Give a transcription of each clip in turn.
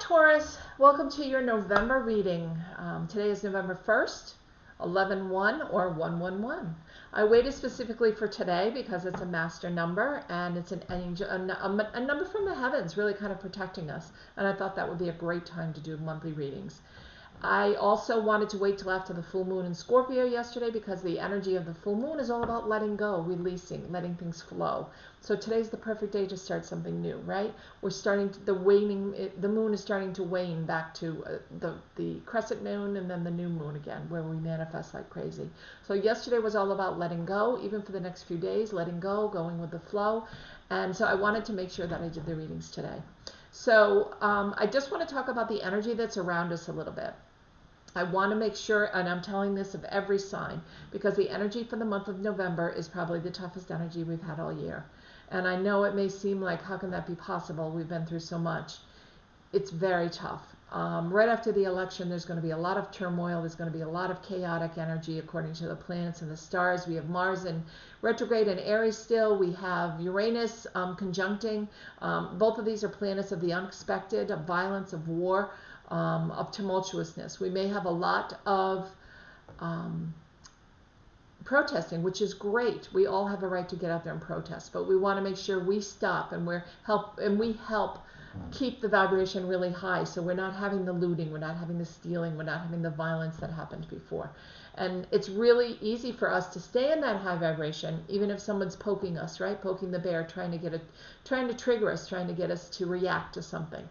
Taurus, welcome to your November reading. Today is November 1st, 11/1 or 111. I waited specifically for today because it's a master number and it's an angel, a number from the heavens really kind of protecting us. And I thought that would be a great time to do monthly readings. I also wanted to wait till after the full moon in Scorpio yesterday because the energy of the full moon is all about letting go, releasing, letting things flow. So today's the perfect day to start something new, right? We're starting to, the moon is starting to wane back to the crescent moon and then the new moon again, where we manifest like crazy. So yesterday was all about letting go, even for the next few days, letting go, going with the flow. And so I wanted to make sure that I did the readings today. So I just want to talk about the energy that's around us a little bit. I want to make sure, and I'm telling this of every sign, because the energy for the month of November is probably the toughest energy we've had all year. And I know it may seem like, how can that be possible? We've been through so much. It's very tough. Right after the election, there's going to be a lot of turmoil. There's going to be a lot of chaotic energy according to the planets and the stars. We have Mars in retrograde in Aries still. We have Uranus conjuncting. Both of these are planets of the unexpected, of violence, of war, of tumultuousness. We may have a lot of protesting, which is great. We all have a right to get out there and protest, but we want to make sure we stop and we help keep the vibration really high, so we're not having the looting, we're not having the stealing, we're not having the violence that happened before. And it's really easy for us to stay in that high vibration, even if someone's poking us, right? Poking the bear, trying to trigger us, trying to get us to react to something.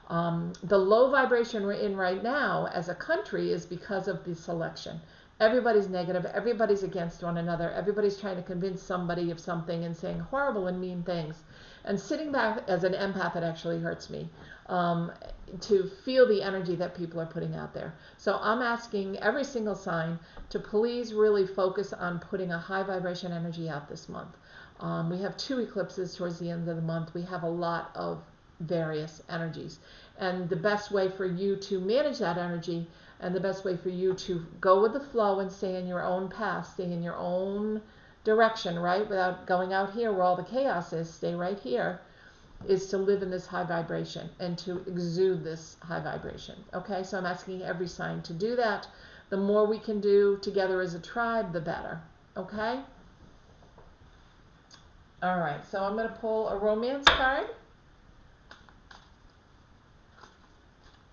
The low vibration we're in right now as a country is because of this election. Everybody's negative, everybody's against one another, everybody's trying to convince somebody of something and saying horrible and mean things. And sitting back as an empath, it actually hurts me to feel the energy that people are putting out there. So I'm asking every single sign to please really focus on putting a high vibration energy out this month. We have 2 eclipses towards the end of the month. We have a lot of various energies. And the best way for you to manage that energy and the best way for you to go with the flow and stay in your own path, stay in your own direction, right? Without going out here where all the chaos is, stay right here, is to live in this high vibration and to exude this high vibration. Okay, so I'm asking every sign to do that. The more we can do together as a tribe, the better. Okay? All right, so I'm going to pull a romance card.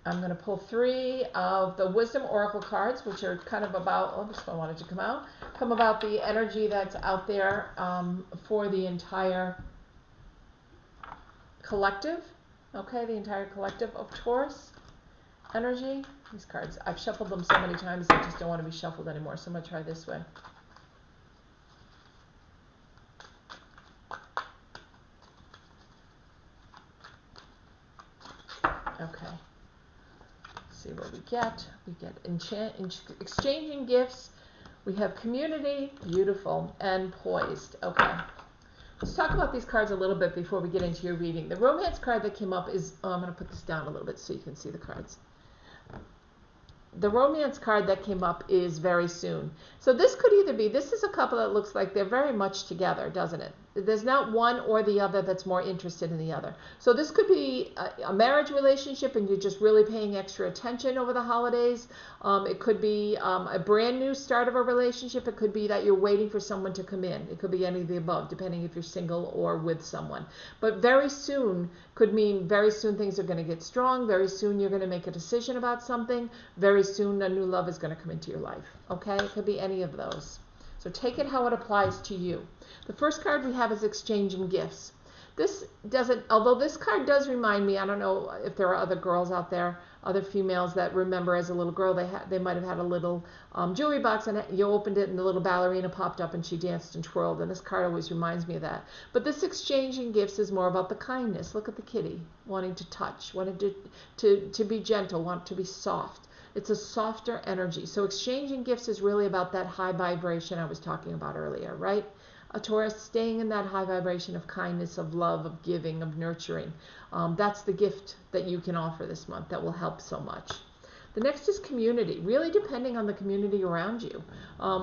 I'm going to pull 3 of the Wisdom Oracle cards, which are kind of about, oh, this one wanted to come about the energy that's out there for the entire collective, okay, the entire collective of Taurus energy. These cards, I've shuffled them so many times, they just don't want to be shuffled anymore, so I'm going to try this way. Okay. See what we get. We get exchanging gifts. We have community, beautiful, and poised. Okay. Let's talk about these cards a little bit before we get into your reading. The romance card that came up is, I'm going to put this down a little bit so you can see the cards. The romance card that came up is very soon. So this could either be, this is a couple that looks like they're very much together, doesn't it? There's not one or the other that's more interested in the other. So this could be a marriage relationship and you're just really paying extra attention over the holidays. It could be a brand new start of a relationship. It could be that you're waiting for someone to come in. It could be any of the above, depending if you're single or with someone. But very soon could mean very soon things are going to get strong. Very soon you're going to make a decision about something. Very soon a new love is going to come into your life. Okay? It could be any of those. So take it how it applies to you. The first card we have is exchanging gifts. This doesn't, although this card does remind me, I don't know if there are other girls out there, other females that remember as a little girl, they might have had a little jewelry box and you opened it and the little ballerina popped up and she danced and twirled, and this card always reminds me of that. But this exchanging gifts is more about the kindness. Look at the kitty, wanting to touch, wanting to be gentle, want to be soft. It's a softer energy. So exchanging gifts is really about that high vibration I was talking about earlier, right? A Taurus staying in that high vibration of kindness, of love, of giving, of nurturing. That's the gift that you can offer this month that will help so much. The next is community, really depending on the community around you,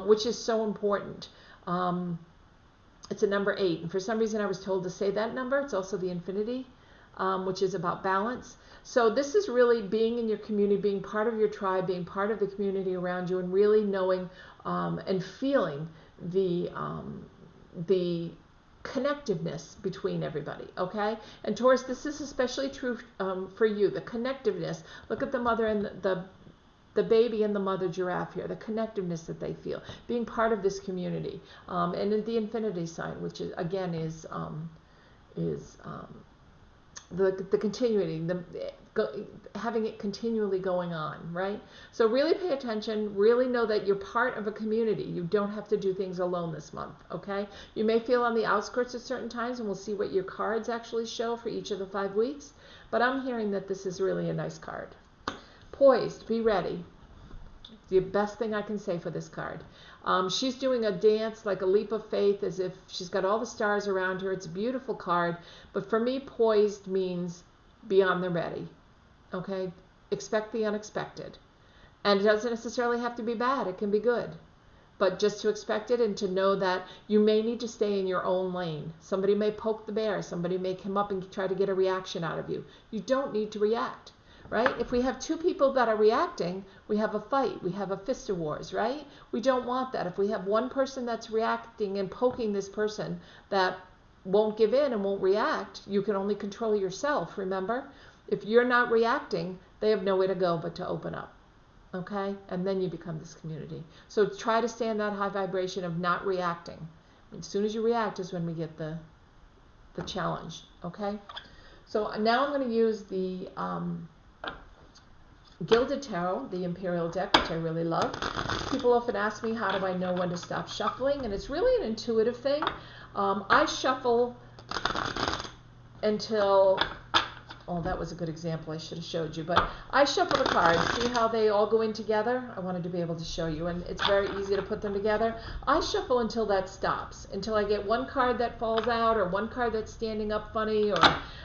which is so important. It's a number 8, and for some reason I was told to say that number. It's also the infinity which is about balance. So this is really being in your community, being part of your tribe, being part of the community around you, and really knowing and feeling the connectiveness between everybody, okay? And Taurus, this is especially true for you, the connectiveness. Look at the mother and the baby and the mother giraffe here, the connectiveness that they feel, being part of this community. And in the infinity sign, which is, again, is the continuity, having it continually going on, right? So really pay attention, really know that you're part of a community. You don't have to do things alone this month, okay? You may feel on the outskirts at certain times, and we'll see what your cards actually show for each of the 5 weeks, but I'm hearing that this is really a nice card. Poised, be ready. The best thing I can say for this card. She's doing a dance, like a leap of faith, as if she's got all the stars around her. It's a beautiful card, but for me, poised means be on the ready, okay? Expect the unexpected. And it doesn't necessarily have to be bad. It can be good. But just to expect it and to know that you may need to stay in your own lane. Somebody may poke the bear. Somebody may come up and try to get a reaction out of you. You don't need to react. Right? If we have 2 people that are reacting, we have a fight. We have a fist of wars, right? We don't want that. If we have one person that's reacting and poking this person that won't give in and won't react, you can only control yourself, remember? If you're not reacting, they have nowhere to go but to open up, okay? And then you become this community. So try to stay in that high vibration of not reacting. As soon as you react is when we get the challenge, okay? So now I'm going to use the Gilded Tarot, the Imperial deck, which I really love. People often ask me, how do I know when to stop shuffling? And it's really an intuitive thing. I shuffle until, oh, that was a good example I should have showed you, but I shuffle the cards. See how they all go in together? I wanted to be able to show you, and it's very easy to put them together. I shuffle until that stops, until I get one card that falls out or one card that's standing up funny, or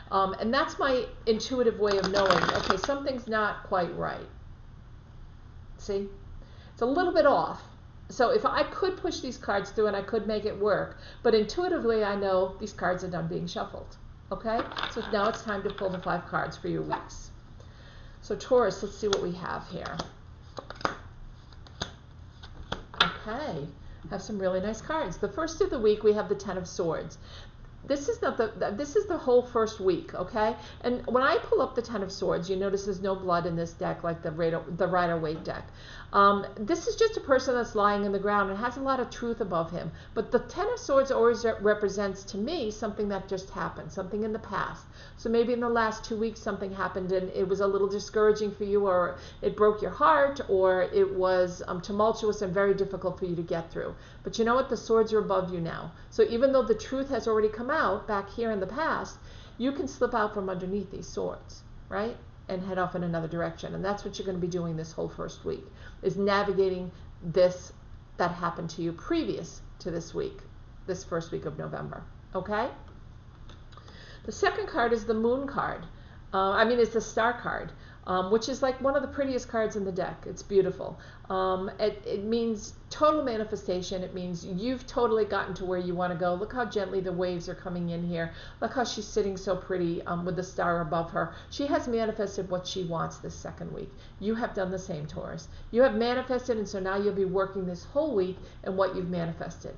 and that's my intuitive way of knowing, okay, something's not quite right. See? It's a little bit off. So if I could push these cards through and I could make it work, but intuitively I know these cards are done being shuffled. Okay? So now it's time to pull the 5 cards for your weeks. So Taurus, let's see what we have here. Okay. Have some really nice cards. The first of the week we have the 10 of Swords. This is the whole first week, okay? And when I pull up the 10 of Swords, you notice there's no blood in this deck like the Rider-Waite deck. This is just a person that's lying in the ground and has a lot of truth above him. But the 10 of Swords always represents to me something that just happened, something in the past. So maybe in the last 2 weeks something happened and it was a little discouraging for you, or it broke your heart, or it was tumultuous and very difficult for you to get through. But you know what? The swords are above you now. So even though the truth has already come out back here in the past, you can slip out from underneath these swords, right? And head off in another direction. And that's what you're going to be doing this whole first week, is navigating this that happened to you previous to this week, this first week of November, okay? The second card is the Moon card. It's the Star card, which is like one of the prettiest cards in the deck. It's beautiful. It means total manifestation. It means you've totally gotten to where you want to go. Look how gently the waves are coming in here. Look how she's sitting so pretty with the star above her. She has manifested what she wants this second week. You have done the same, Taurus. You have manifested, and so now you'll be working this whole week in what you've manifested.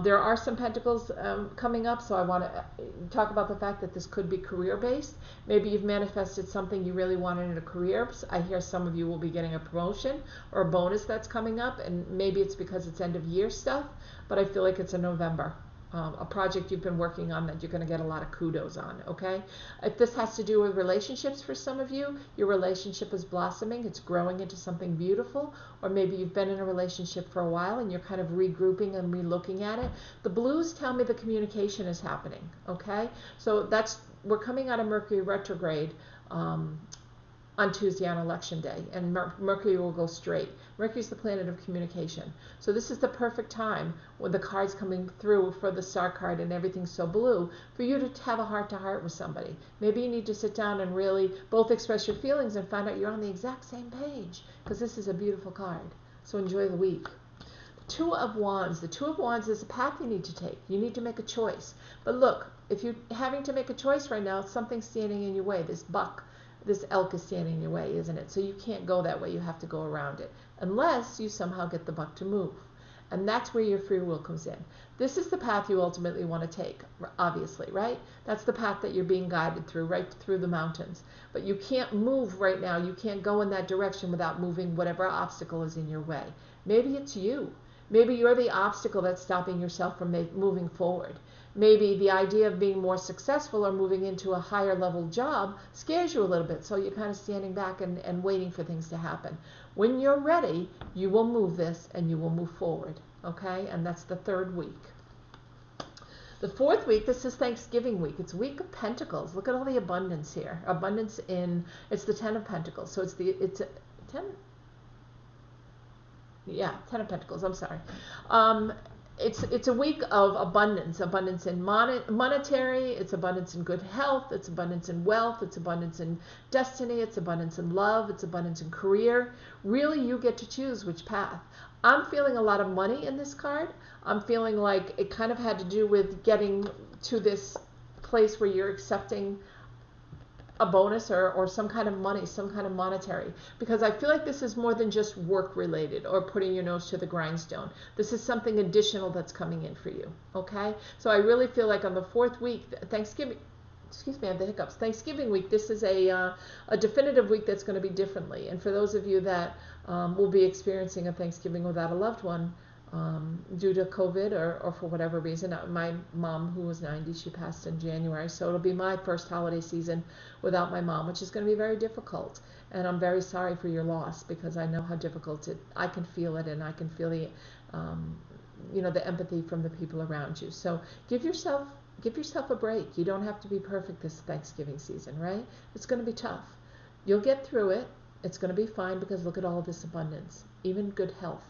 There are some pentacles coming up, so I want to talk about the fact that this could be career-based. Maybe you've manifested something you really wanted in a career. I hear some of you will be getting a promotion or a bonus that's coming up, and maybe it's because it's end-of-year stuff, but I feel like it's in November. A project you've been working on that you're going to get a lot of kudos on, okay? If this has to do with relationships for some of you, your relationship is blossoming, it's growing into something beautiful, or maybe you've been in a relationship for a while and you're kind of regrouping and relooking at it. The blues tell me the communication is happening, okay? So we're coming out of Mercury retrograde on Tuesday on election day, and Mercury will go straight. Mercury is the planet of communication. So this is the perfect time when the cards coming through for the Star card and everything's so blue for you to have a heart-to-heart with somebody. Maybe you need to sit down and really both express your feelings and find out you're on the exact same page, because this is a beautiful card. So enjoy the week. Two of Wands. The Two of Wands is a path you need to take. You need to make a choice. But look, if you're having to make a choice right now, something's standing in your way. This buck, this elk is standing in your way, isn't it? So you can't go that way. You have to go around it. Unless you somehow get the buck to move. And that's where your free will comes in. This is the path you ultimately want to take, obviously, right? That's the path that you're being guided through, right through the mountains. But you can't move right now. You can't go in that direction without moving whatever obstacle is in your way. Maybe it's you. Maybe you're the obstacle that's stopping yourself from moving forward. Maybe the idea of being more successful or moving into a higher level job scares you a little bit, so you're kind of standing back and waiting for things to happen. When you're ready, you will move this and you will move forward, okay? And that's the third week. The fourth week, this is Thanksgiving week. It's Week of Pentacles. Look at all the abundance here. Abundance it's the Ten of Pentacles. So it's a 10? Yeah, Ten of Pentacles, I'm sorry. It's a week of abundance in monetary, it's abundance in good health, it's abundance in wealth, it's abundance in destiny, it's abundance in love, it's abundance in career. Really, you get to choose which path. I'm feeling a lot of money in this card. I'm feeling like it kind of had to do with getting to this place where you're accepting a bonus or some kind of money, some kind of monetary, because I feel like this is more than just work related or putting your nose to the grindstone. This is something additional that's coming in for you, okay? So I really feel like on the fourth week, Thanksgiving, excuse me, I have the hiccups. Thanksgiving week, this is a definitive week that's going to be differently. And for those of you that will be experiencing a Thanksgiving without a loved one, due to COVID or for whatever reason. My mom, who was 90, she passed in January, so it'll be my first holiday season without my mom, which is going to be very difficult. And I'm very sorry for your loss, because I know how difficult I can feel it, and I can feel the, the empathy from the people around you. So give yourself a break. You don't have to be perfect this Thanksgiving season, right? It's going to be tough. You'll get through it. It's going to be fine, because look at all this abundance, even good health.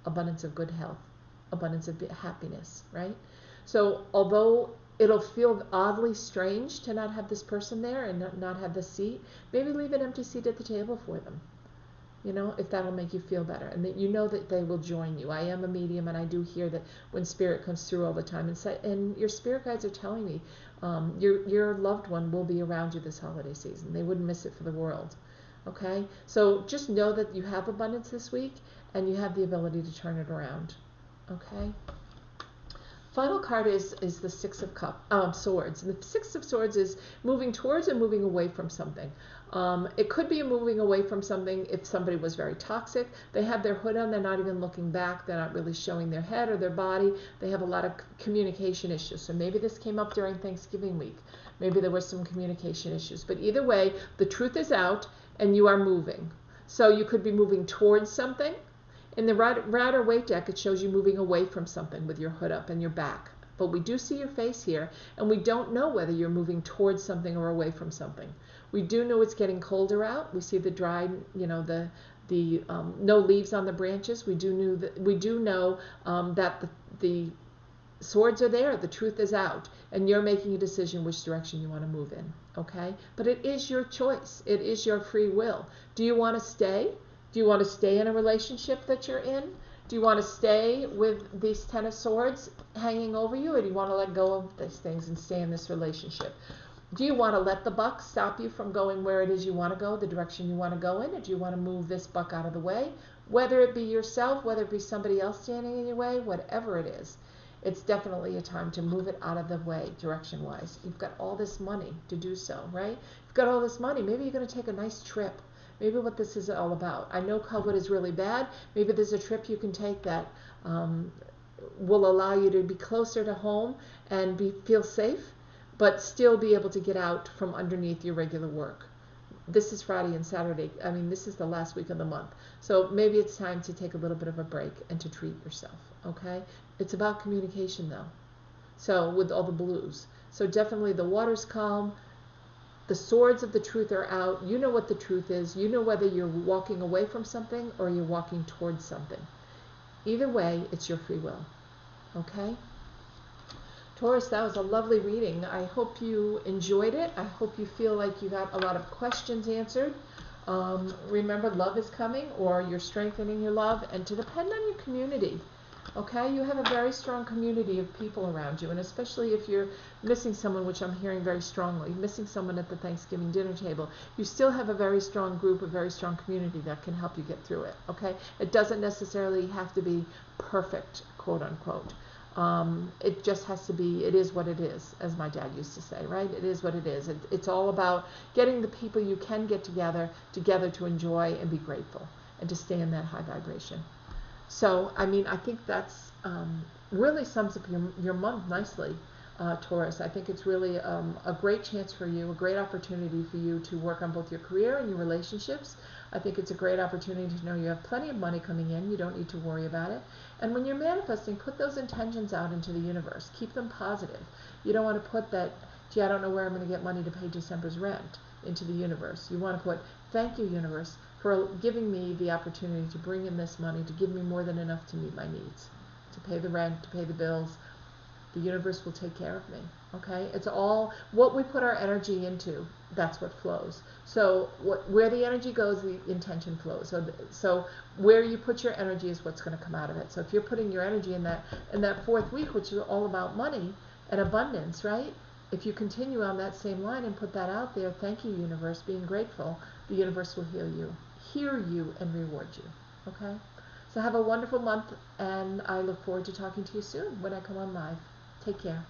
Abundance of good health, abundance of happiness, right? So although it'll feel oddly strange to not have this person there and not have the seat, maybe leave an empty seat at the table for them, if that'll make you feel better, and that you know that they will join you. I am a medium, and I do hear that when spirit comes through all the time, and your spirit guides are telling me your loved one will be around you this holiday season. They wouldn't miss it for the world. Okay, so just know that you have abundance this week, and you have the ability to turn it around. Okay. Final card is the Six of Swords. And the Six of Swords is moving towards and moving away from something. It could be moving away from something if somebody was very toxic. They have their hood on. They're not even looking back. They're not really showing their head or their body. They have a lot of communication issues. So maybe this came up during Thanksgiving week. Maybe there were some communication issues. But either way, the truth is out, and you are moving. So you could be moving towards something. In the Rider Waite deck, it shows you moving away from something with your hood up and your back. But we do see your face here, and we don't know whether you're moving towards something or away from something. We do know it's getting colder out. We see the dry, the no leaves on the branches. We do know that the swords are there, the truth is out, and you're making a decision which direction you want to move in, okay? But it is your choice. It is your free will. Do you want to stay? Do you want to stay in a relationship that you're in? Do you want to stay with these Ten of Swords hanging over you, or do you want to let go of these things and stay in this relationship? Do you want to let the buck stop you from going where it is you want to go, the direction you want to go in, or do you want to move this buck out of the way? Whether it be yourself, whether it be somebody else standing in your way, whatever it is, it's definitely a time to move it out of the way, direction-wise. You've got all this money to do so, right? You've got all this money. Maybe you're going to take a nice trip. Maybe what this is all about. I know COVID is really bad. Maybe there's a trip you can take that will allow you to be closer to home and feel safe, but still be able to get out from underneath your regular work. This is Friday and Saturday. I mean, this is the last week of the month. So maybe it's time to take a little bit of a break and to treat yourself, okay? It's about communication, though. So with all the blues. So definitely the water's calm. The swords of the truth are out. You know what the truth is. You know whether you're walking away from something or you're walking towards something. Either way, it's your free will. Okay? Taurus, that was a lovely reading. I hope you enjoyed it. I hope you feel like you got a lot of questions answered. Remember, love is coming, or you're strengthening your love, and to depend on your community. Okay, you have a very strong community of people around you, and especially if you're missing someone, which I'm hearing very strongly, missing someone at the Thanksgiving dinner table, you still have a very strong group, a very strong community that can help you get through it. Okay, it doesn't necessarily have to be perfect, quote unquote. It just has to be, it is what it is, as my dad used to say, right? It is what it is. It's all about getting the people you can get together to enjoy and be grateful and to stay in that high vibration. So, I mean, I think that's really sums up your month nicely, Taurus. I think it's really a great chance for you, a great opportunity for you to work on both your career and your relationships. I think it's a great opportunity to know you have plenty of money coming in. You don't need to worry about it. And when you're manifesting, put those intentions out into the universe. Keep them positive. You don't want to put that, gee, I don't know where I'm going to get money to pay December's rent into the universe. You want to put, thank you, universe, for giving me the opportunity to bring in this money, to give me more than enough to meet my needs, to pay the rent, to pay the bills. The universe will take care of me. Okay? It's all what we put our energy into, that's what flows. So where the energy goes, the intention flows. So where you put your energy is what's going to come out of it. So if you're putting your energy in that fourth week, which is all about money and abundance, right? If you continue on that same line and put that out there, thank you, universe, being grateful, the universe will hear you and reward you. Okay? So have a wonderful month, and I look forward to talking to you soon when I come on live. Take care.